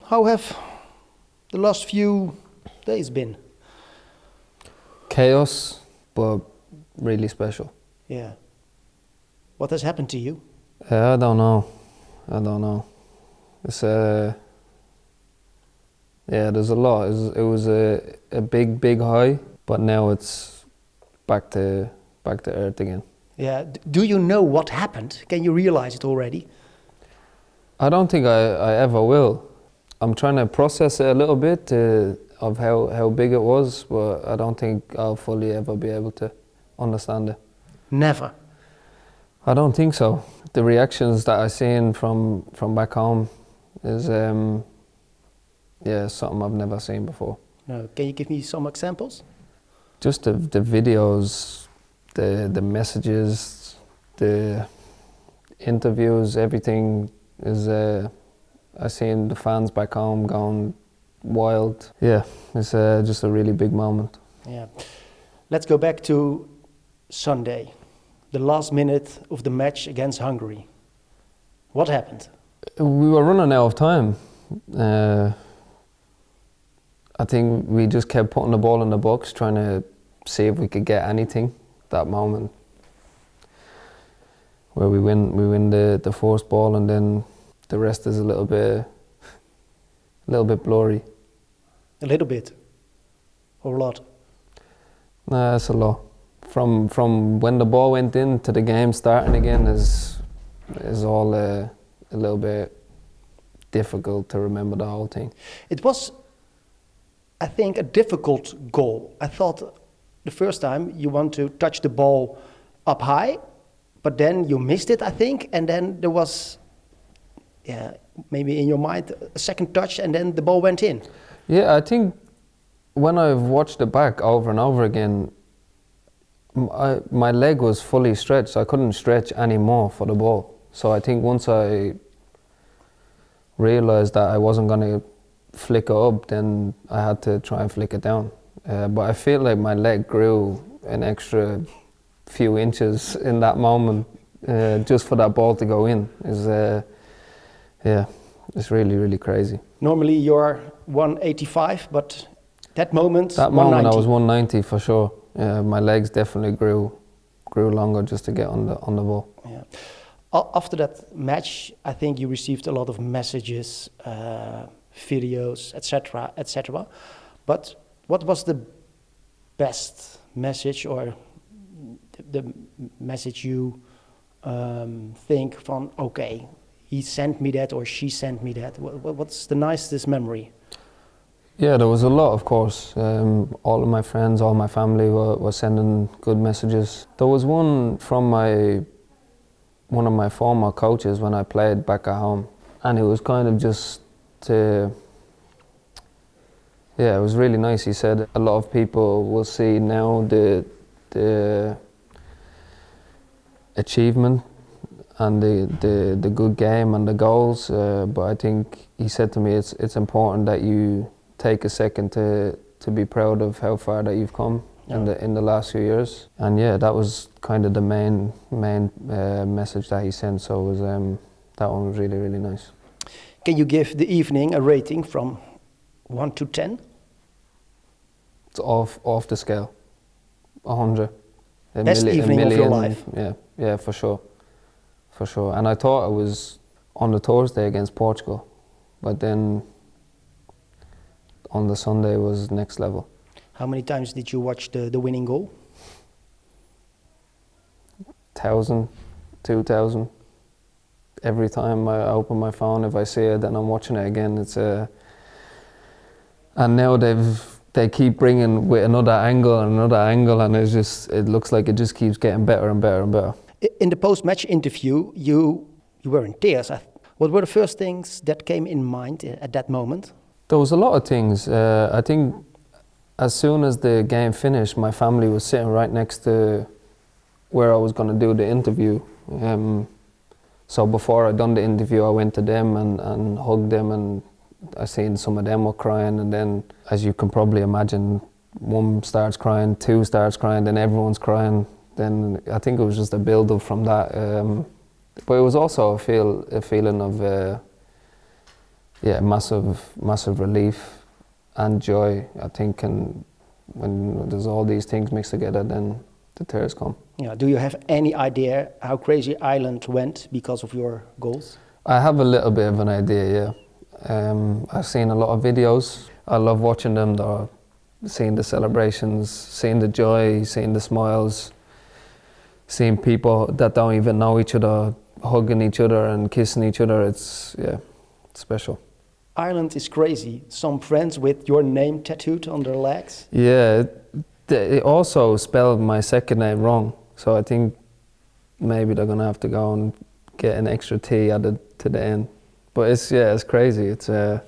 how have the last few days been? Chaos, but really special. Yeah. What has happened to you? I don't know. It's there's a lot. It was a big high, but now it's back to earth again. Yeah. Do you know what happened? Can you realize it already? I don't think I ever will. I'm trying to process it a little bit of how big it was, but I don't think I'll fully ever be able to understand it. Never. I don't think so. The reactions that I've seen from back home is something I've never seen before. No. Can you give me some examples? Just the videos, the messages, the interviews, everything is. I've seen the fans back home going wild. Yeah, it's just a really big moment. Yeah. Let's go back to Sunday, the last minute of the match against Hungary. What happened? We were running out of time. I think we just kept putting the ball in the box, trying to see if we could get anything. That moment where we win the first ball, and then the rest is a little bit blurry. A little bit, or a lot? Nah, it's a lot. From when the ball went in to the game starting again is all a little bit difficult to remember the whole thing. It was, I think, a difficult goal. I thought the first time you want to touch the ball up high, but then you missed it, I think, and then there was, maybe in your mind, a second touch, and then the ball went in. Yeah, I think when I've watched it back over and over again, my leg was fully stretched. I couldn't stretch anymore for the ball. So I think once I realised that I wasn't going to flick it up, then I had to try and flick it down. But I feel like my leg grew an extra few inches in that moment just for that ball to go in. It's really, really crazy. Normally you're 185, but that moment I was 190 for sure. My legs definitely grew longer just to get on the ball. Yeah. After that match, I think you received a lot of messages, videos, etc., etc. But what was the best message, or the message you think from, okay, he sent me that or she sent me that? What's the nicest memory? Yeah, there was a lot, of course. All of my friends, all my family were sending good messages. There was one from one of my former coaches when I played back at home, and it was kind of just it was really nice. He said a lot of people will see now the achievement and the good game and the goals, but I think he said to me it's important that you take a second to be proud of how far that you've come in the last few years. And yeah, that was kind of the main message that he sent. So it was that one was really, really nice. Can you give the evening a rating from 1 to 10? It's off the scale. 100. Best evening of your life. Yeah, for sure. And I thought I was on the Thursday against Portugal, but then on the Sunday was next level. How many times did you watch the winning goal? 1,000, 2,000. Every time I open my phone, if I see it, then I'm watching it again. And now they keep bringing with another angle, and it looks like it just keeps getting better and better and better. In the post-match interview, you were in tears. What were the first things that came in mind at that moment? There was a lot of things. I think as soon as the game finished, my family was sitting right next to where I was going to do the interview. So before I done the interview, I went to them and hugged them, and I seen some of them were crying. And then, as you can probably imagine, one starts crying, two starts crying, then everyone's crying. Then I think it was just a build-up from that. But it was also a feeling of yeah, massive relief and joy, I think, and when there's all these things mixed together, then the tears come. Yeah. Do you have any idea how crazy Ireland went because of your goals? I have a little bit of an idea, yeah. I've seen a lot of videos. I love watching them, though, seeing the celebrations, seeing the joy, seeing the smiles, seeing people that don't even know each other hugging each other and kissing each other. It's special. Ireland is crazy. Some friends with your name tattooed on their legs. Yeah, it also spelled my second name wrong, so I think maybe they're gonna have to go and get an extra T added to the end. But it's crazy. It's to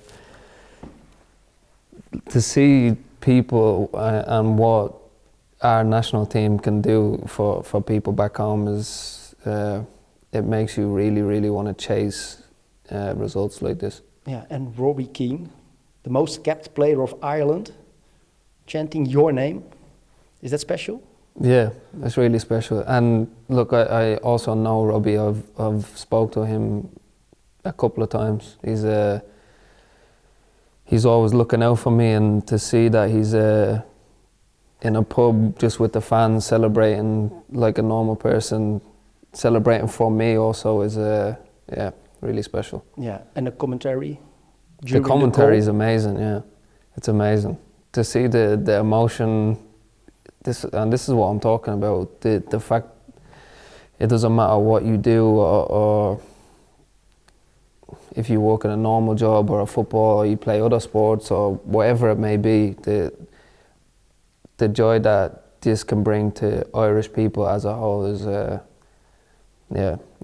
see people and what our national team can do for people back home is it makes you really want to chase results like this. Yeah, and Robbie Keane, the most capped player of Ireland, chanting your name. Is that special? Yeah, it's really special. And look, I also know Robbie. I've spoke to him a couple of times. He's always looking out for me, and to see that he's in a pub just with the fans celebrating like a normal person, celebrating for me also is really special. Yeah, and the commentary. The commentary is amazing. Yeah, it's amazing to see the emotion. This is what I'm talking about. The fact it doesn't matter what you do or if you work in a normal job or a football or you play other sports or whatever it may be, the joy that this can bring to Irish people as a whole is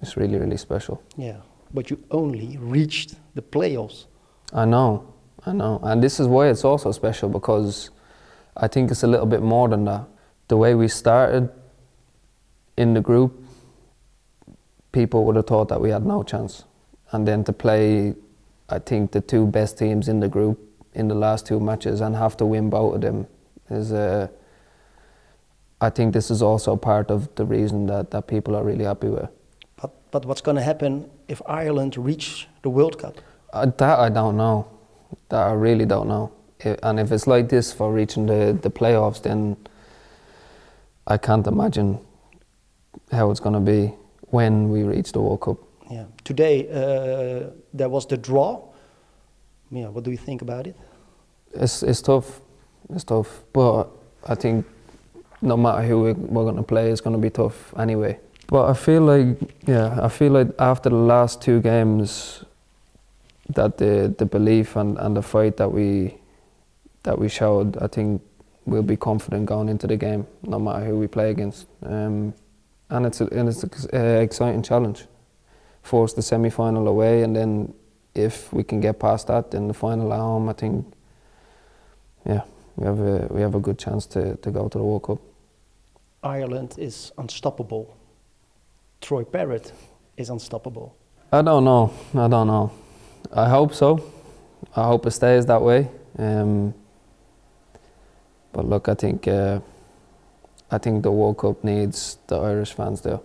it's really special. Yeah, but you only reached the playoffs. I know, and this is why it's also special, because I think it's a little bit more than that. The way we started in the group, people would have thought that we had no chance. And then to play, I think, the two best teams in the group in the last two matches and have to win both of them is, I think this is also part of the reason that people are really happy with. But what's going to happen if Ireland reach the World Cup? That I don't know. That I really don't know. And if it's like this for reaching the playoffs, then I can't imagine how it's going to be when we reach the World Cup. Yeah. Today there was the draw. Yeah. What do you think about it? It's tough. It's tough. But I think no matter who we're going to play, it's going to be tough anyway. But I feel like after the last two games, that the belief and the fight that we showed, I think we'll be confident going into the game, no matter who we play against. And it's an exciting challenge. Force the semi-final away, and then if we can get past that, then the final at home, I think, we have a good chance to go to the World Cup. Ireland is unstoppable. Troy Parrott is unstoppable. I don't know. I hope so. I hope it stays that way. But look, I think the World Cup needs the Irish fans there.